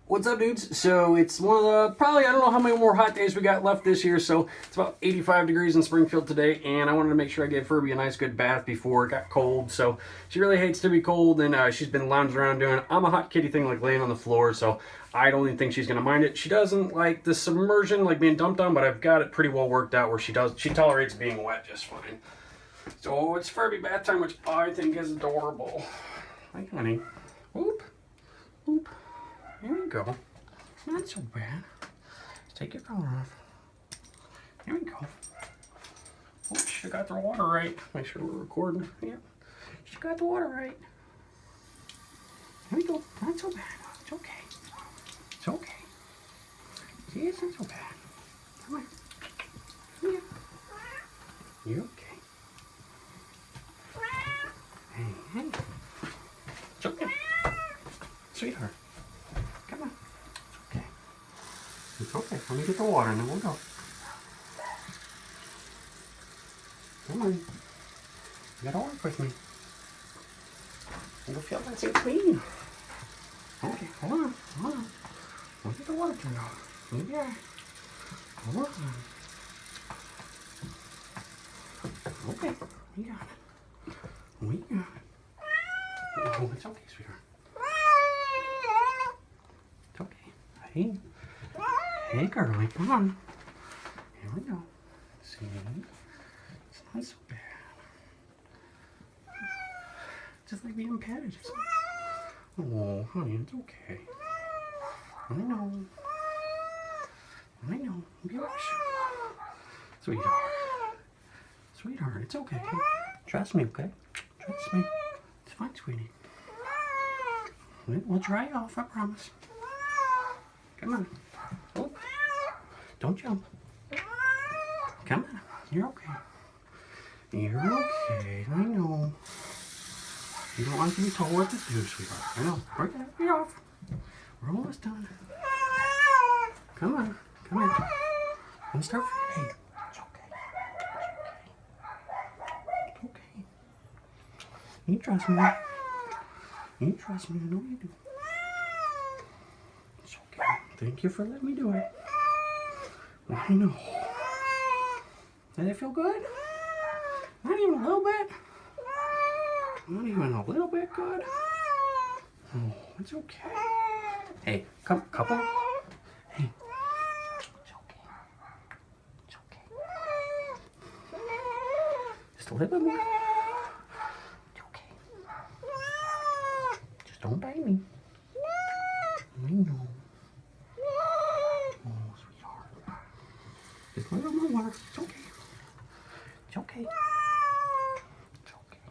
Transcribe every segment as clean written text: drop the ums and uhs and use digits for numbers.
What's up, dudes? So it's one of the, probably, I don't know how many more hot days we got left this year, so it's about 85 degrees in Springfield today, and I wanted to make sure I gave Furby a nice good bath before it got cold. So she really hates to be cold, and she's been lounging around doing I'm a hot kitty thing, like laying on the floor, so I don't even think she's going to mind it. She doesn't like the submersion, like being dumped on, but I've got it pretty well worked out where she tolerates being wet just fine. So it's Furby bath time, which I think is adorable. Hi, honey. Whoop. Whoop. There we go. Not so bad. Let's take your collar off. There we go. Oh, she got the water right. Make sure we're recording. Yeah. She got the water right. There we go. Not so bad. It's okay. It's okay. See, it's not so bad. Come on. Come here. You're okay. Hey, hey. It's okay. Sweetheart. Come on. It's okay. It's okay. Let me get the water and then we'll go. Come on. You gotta work with me. You'll feel nice and clean. Okay, hold on. Hold on. Let me get the water turned off. Yeah. Hold on. Okay. We got it. We got it. Oh, it's okay, sweetheart. It's okay. Hey. Hey, girlie. Come on. Here we go. See? It's not so bad. Just like being petted. Oh, honey, it's okay. I know. I know. Be rush. Sweetheart. Sweetheart, it's okay. Trust me, okay? Trust me. It's fine, sweetie. We'll dry off, I promise. Come on. Oh. Don't jump. Come on. You're okay. You're okay. I know. You don't want to be told what to do, sweetheart. I know. We're gonna be off. We're almost done. Come on. Come on. Let me start. Hey. It's okay. It's okay. You trust me. You trust me. I know you do. It's okay. Thank you for letting me do it. I know. Did it feel good? Not even a little bit? Not even a little bit good? Oh, it's okay. Hey, come, couple. Hey. It's okay. It's okay. Just a little bit more. It's okay. Just don't bite me. I know. Oh, sweetheart. Just a little more water. It's okay. It's okay. It's okay.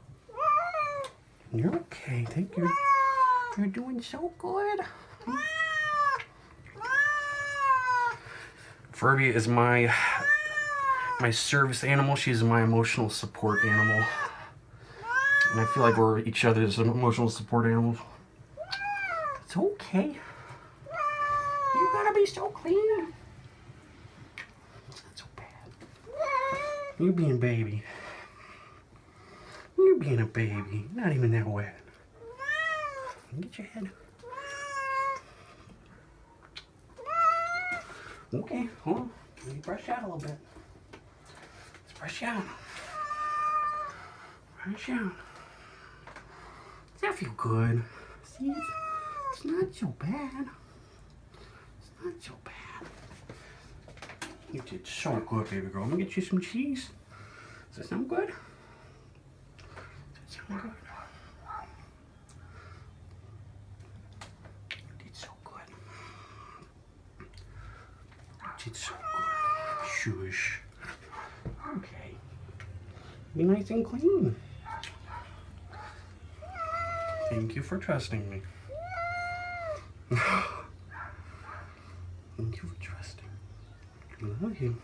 You're okay. Thank you. You're doing so good. Furby is my service animal. She's my emotional support animal. And I feel like we're each other's emotional support animals. It's okay. You gotta be so clean. It's not so bad. You being baby. You're being a baby. Not even that wet. Get your head. Okay, hold on. Let me brush out a little bit. Let's brush out. Brush out. Does that feel good? See, it's not so bad. It's not so bad. You did so good, baby girl. I'm gonna get you some cheese. Does that sound good? Does that sound good? You did so good. You did so good. Shush. Okay. Be nice and clean. Thank you for trusting me. Thank you for trusting. I love you.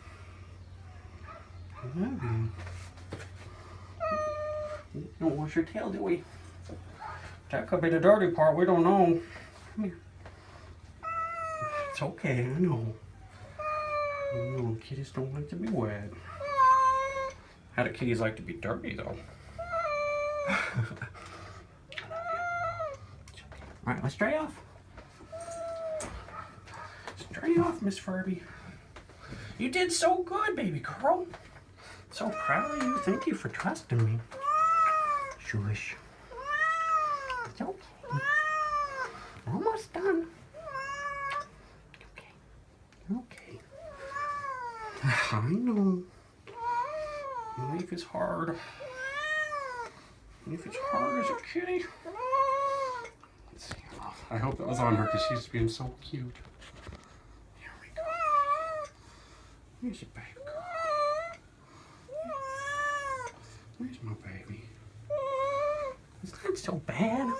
I love you. We don't wash your tail, do we? That could be the dirty part. We don't know. Come here. It's okay. I know. I know. Kitties don't like to be wet. How do kitties like to be dirty, though? Alright, let's dry off. Lay off, Miss Furby. You did so good, baby girl. So proud of you. Thank you for trusting me. Shush. It's okay. Almost done. Okay. Okay. I know. Life is hard. Life is hard as a kitty. Let's see. Oh, I hope that was on her because she's being so cute. Here we go. Here's your baby girl. Where's my baby? It's not so bad.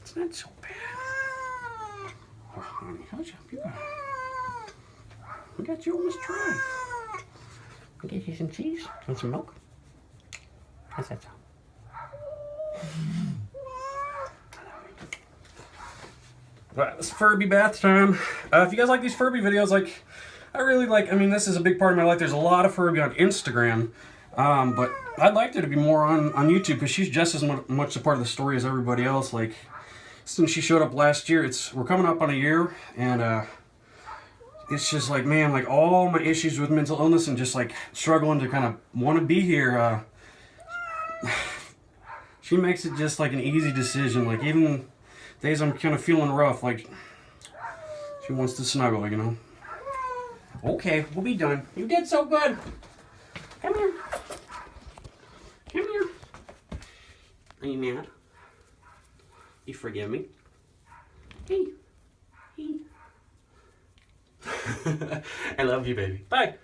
It's not so bad. Oh, honey, hush up. You got it. We got you almost dry. I'll get you some cheese and some milk. How's that sound? Alright, it's Furby bath time. If you guys like these Furby videos, like, I really like, I mean, this is a big part of my life. There's a lot of Furby on Instagram, but I'd like there to be more on YouTube because she's just as much a part of the story as everybody else. Like, since she showed up last year, we're coming up on a year, and it's just like, man, like all my issues with mental illness and just like struggling to kind of want to be here, she makes it just like an easy decision. Like even days I'm kind of feeling rough, like she wants to snuggle, you know. Okay, we'll be done. You did so good. Come here. Come here. Are you mad? You forgive me? Hey. Hey. I love you, baby. Bye.